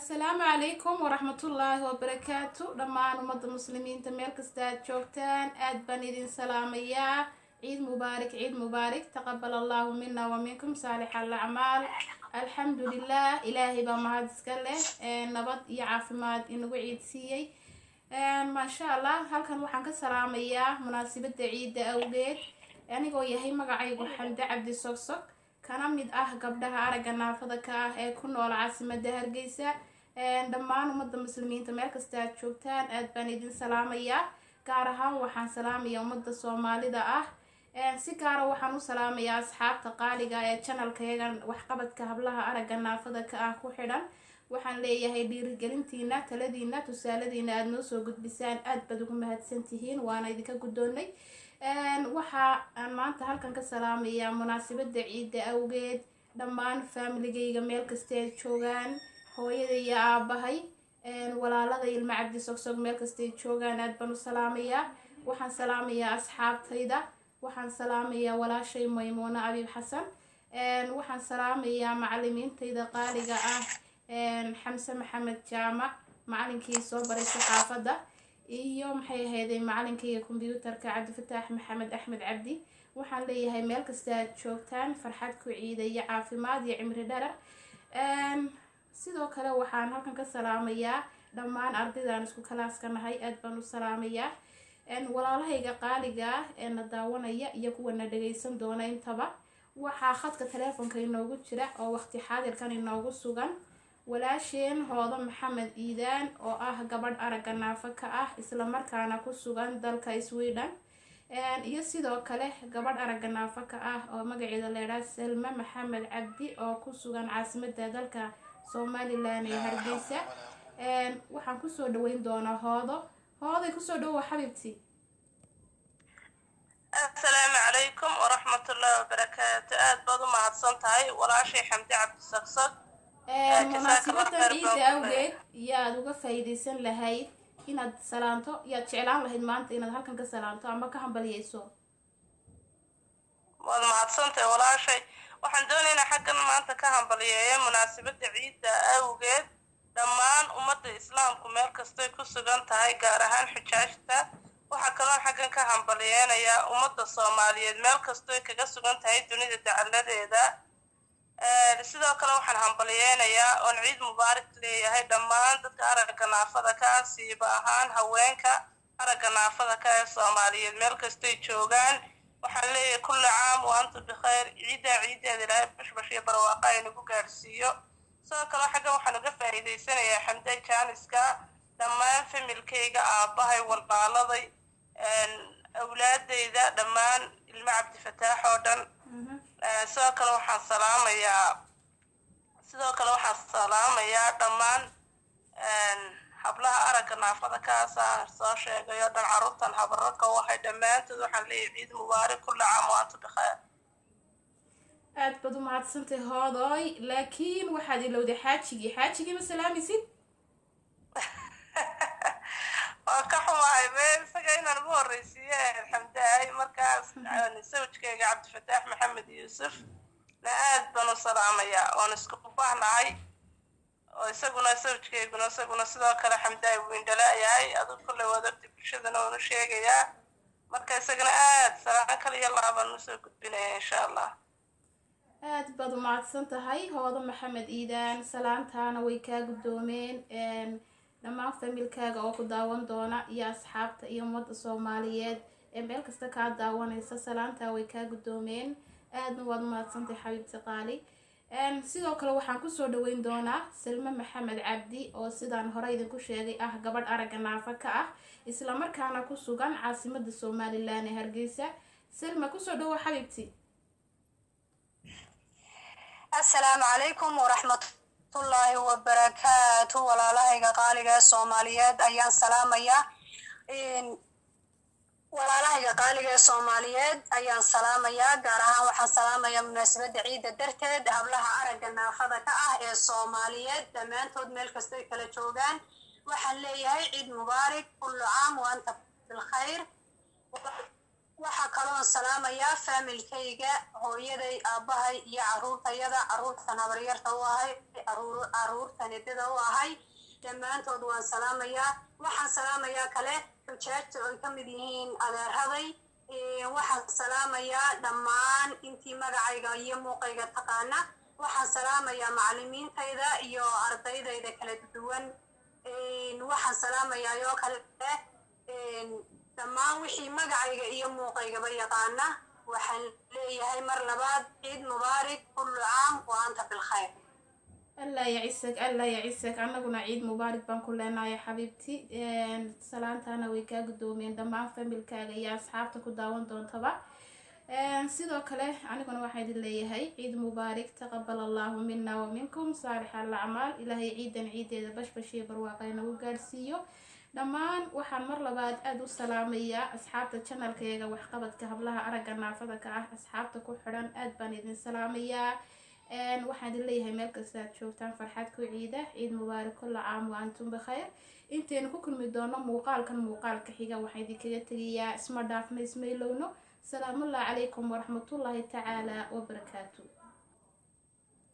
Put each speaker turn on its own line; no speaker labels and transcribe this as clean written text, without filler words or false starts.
السلام عليكم ورحمة الله وبركاته دمان ومد المسلمين تميل كستاد جوكتان أدبن إذن سلامية عيد مبارك عيد مبارك تقبل الله منا ومنكم صالح الأعمال الحمد لله إلهي بمهد سكاله نبض يعافي ماد إنه عيد سيي ما شاء الله هل كان وحنك سلامية مناسبة عيد أولاد يعني قوي يهي مقعيق حمد عبد الصقصق kana mid ah gabdhaha aragga naafada ka ah ee ku nool caasimadda Hargeysa dhammaan ummadda muslimiinta meel kasta aad joogtaan aad baan idin salaamayaa gaar ahaan waxaan salaamayaa ummadda Soomaalida ah si gaar ah waxaan u salaamayaa asxaabta qaaliga ee channelkayga waxqabadka hablaha aragga naafada ka ah ku xidhan waxaan leeyahay dhiirigelintiina taladiina tusaaladiina aad noo soo gudbisaan aad baad ugu mahadsantihiin waana idinka guddoonnay waxa aan maanta halkan ka salaamayaa munaasabada ciida awgeed dhammaan familygayga meel kasta ay joogaan hooyada iyo aabahay walaalada ilma cabdi sogsog meel kasta ay joogaan aad baan u salaamayaa waxaan salaamayaa asxaabtayda waxaan salaamayaa walaashay Maymuuna Abiib Xasan waxaan salaamayaa macallimiintayda qaaliga ah Xamse Maxamed Jaamac macallinkii soo baray saxaafadda iyo maxay ahaydey macallinkayga kombiyuutarka Cabdifataax Maxamed Axmed Cabdi waxaan leeyahay meel kasta aad joogtaan farxad ku ciida iyo caafimaad iyo cimri dherer sidoo kale waxaan halkan ka salaamayaa dhammaan ardaydan isku kalaaska nahay aad baan u salaamayaa walaalahayga qaaliga ah ee na daawanaya iyo kuwa na dhageysan doona intaba waxaa khadka taleefanka inoogu jira oo waqti xaadirkan inoogu sugan walaasheen hoodo maxamed iidaan oo ah gabadh aragga naafo ka ah isla markaana ku sugan dalka Sweden iyo sidoo kale gabadh aragga naafo ka ah oo magaceeda leeyahay Selma Maxamed Cabdi oo ku sugan caasimadda dalka Somaliland ee Hargeysa waxaan ku soo dhaweyn doonaa hoodo ku soo dhawo xabiibti
السلام عليكم ورحمة الله وبركاته أدبض مع الصنطعي وراشي حمدي عبد السقسق
munaasabada ciida awgeed yaad uga faa'iideysan lahayd inaad salaanto yaad jeclaan lahayd maanta inaad halkan ka salaanto ama ka hambaliyeyso
waad mahadsantahay walaashay waxaan doonaynaa xaggan maanta ka hambaliyeeyo munaasabada ciida awgeed dhammaan ummadda islaamku meel kastay ku sugan tahay gaar ahaan xujaajta waxaa kaloo xaggan ka hambaliyeenayaa ummadda Soomaaliyeed meel kastay kaga sugan tahay dunida dacaladeeda sidoo kale waxaan hambaliyeenayaa oo ciid mubaarak leeyahay dhammaan dadka aragga naafada ka siiba ahaan haweenka aragga naafada ka ee Soomaaliyeed meel kasta ay joogaan waxaan leeyahay kullu caam wa antum bikhair ciideeda ilaahay bashbash iyo barwaaqo ay nagu gaarsiiyo sidoo kale xagga waxaan uga faa'iideysanayaa xamday jaaniska dhammaan familkayga aabahay walaaladay awlaadayda dhammaan ilma Cabdifataax oo dhan sidoo kale waxaan salaamayaa dhammaan hablaha aragga naafada ka soo sheegayo dhan carruurtan habararka waxay dhammaantood waxaan leeyahay ciid mubaarak kullu caam wa antum bikhair
aad baad u mahadsantahay hoodoy laakiin waxaad ilowday xaajigii ma salaamaysid
waa ka xumahay isaga inaan ugu horreysiiye alxamdaay markaas sawjkayga Cabdifataax Maxamed Yuusuf na aad baan u salaamayaa oon isku baahnahay oo isaguna sawjkayguna sidoo kale xamdaay wiin dhalaayahay aduu kulley wadagta bulshadana uunu sheegayaa marka isagana aad salaan kale iyo laabaan usoo gudbinaya insha allah
aad baad u mahadsan tahay hoodo maxamed iidaan salaantaana way kaa guddoomeen dhammaan familkaaga oo ku daawan doona iyo asxaabta iyo ummadda Soomaaliyeed ee meel kasta ka daawanaysa salaanta way kaa guddoomeen aadna waad mahadsantahay xabiibti qaali sidoo kale waxaan ku soo dhaweyn doonaa Selma Maxamed Cabdi oo sidaan hore idinku sheegay ah gabadh aragga naafo ka ah isla markaana ku sugan caasimadda Somaliland ee Hargeysa Selma ku soo dhawo xabiibti
السلام عليكم ورحمة الله وبركاته walaalahayga qaaliga Soomaaliyeed ayaan salaamaya gaar ahaan waxaan salaamayaa munaasabada ciida darteed hablaha aragga naafada ka ah ee Soomaaliyeed dhammaantood meel kasta ay kala joogaan waxaan leeyahay ciid mubaarak kullu caam wa antum bil khayr waxaa kaloo salaamayaa faamilkayga hooyaday aabbahay iyo caruurtan habaryarta u ahay caruurtan edada u ahay dhammaantood waan salaamayaa. waxaan salaamayaa kale xujaajta oo ay ka mid yihiin adeeraday. waxaan salaamayaa dhammaan intii magacayga iyo muuqayga taqaana. waxaan salaamayaa macallimiintayda iyo ardaydayda kala duwan. waxaan salaamayaa yoo kale dhammaan wixii magacayga iyo muuqaygaba yaqaana. waxaan leeyahay mar labaad ciid mubaarak kullu caam wa anta bilkhayr.
الله يعيسك الله يعيسك أنا قلنا عيد مبارك بنقولنا يا حبيبتي سلامت أنا وياك قدومين دمع فملك يا أصحابك وداون دون طبعا سيدو كله أنا قلنا واحد اللي هي عيد مبارك تقبل الله منا ومنكم صالح الأعمال إلهي عيد إذا بشي برواقينا وقارسيو دمان waxaan mar labaad aad u salaamayaa asxaabta channelkayga wax qabadka hablaha aragga naafada ka ah asxaabta ku xiran aad baan idin salaamayaa waxaan leeyahay meel kasta aad joogtaan farxad ku ciid mubaarak kullu caam wa antum bikhair intaan ku kulmi doono muuqaalka xiga waxaan idinkaga tagayaa isma dhaafna isma ilowno salaamu calaykum wa rahmatullahi ta'ala wa barakaatuh.